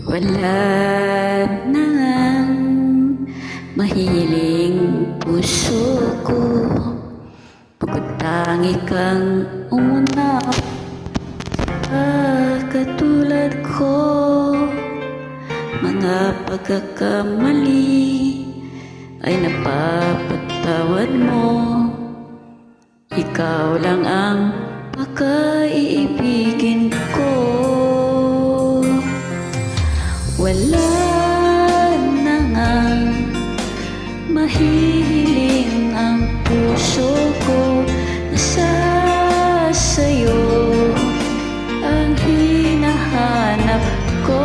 Wala nang mahiling puso ko, bukod tangi kang una. Katulad ko, mga pagkakamali ay napapatawad mo. Ikaw lang ang pagkaiibigin ko. Wala na ngang mahihiling ang puso ko. Nasa sa'yo ang hinahanap ko.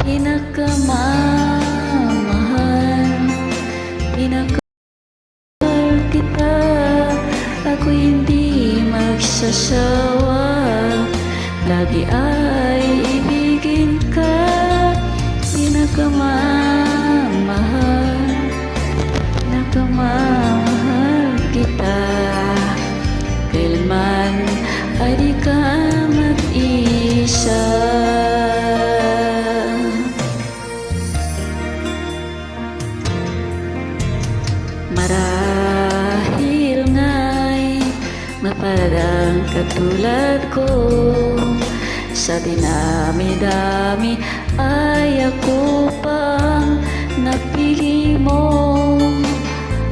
Pinakamamahal, pinakamahal kita. Ako hindi magsasawa, lagi ay ibigin ka. Pinakamamahal, pinakamamahal kita. Kailanman ay di ka mag-isa. Marahil nga'y maparang katulad ko, sa dinami-dami ay ako pang napili mo.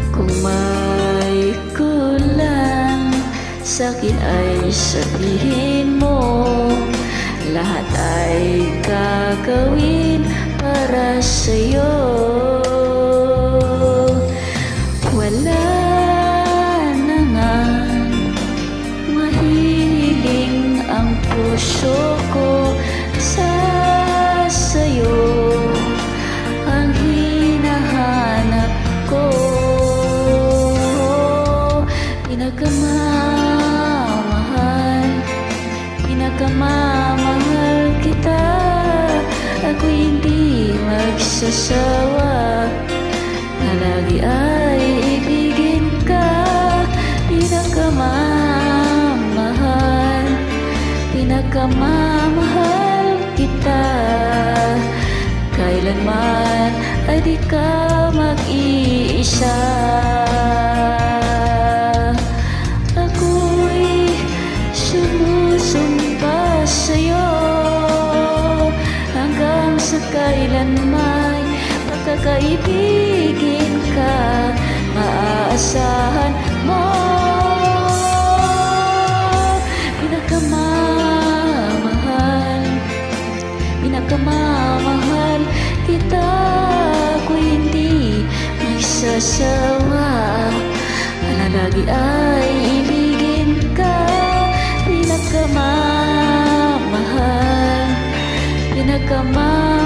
Kung may kulang sa'kin ay sabihin mo, lahat ay gagawin para sa'yo. Wala na ngang mahihiling ang puso ko. Sa sa'yo ang hinahanap ko. Pinakamamahal, pinakamamahal kita. Ako hindi magsasawa, palagi ay ibigin ka. Pinakamamahal, pinakamamahal kita. Kailanman ay di ka mag-iisa. Ako'y sumusumpa sa'yo, hanggang sa kailanman pagkakaibigin ka, maaasahan mo. Pinakamamahal, pinakamamahal kita. Ako hindi magsasawa, lagi ay ibigin ka. Pinakamamahal, pinakamamahal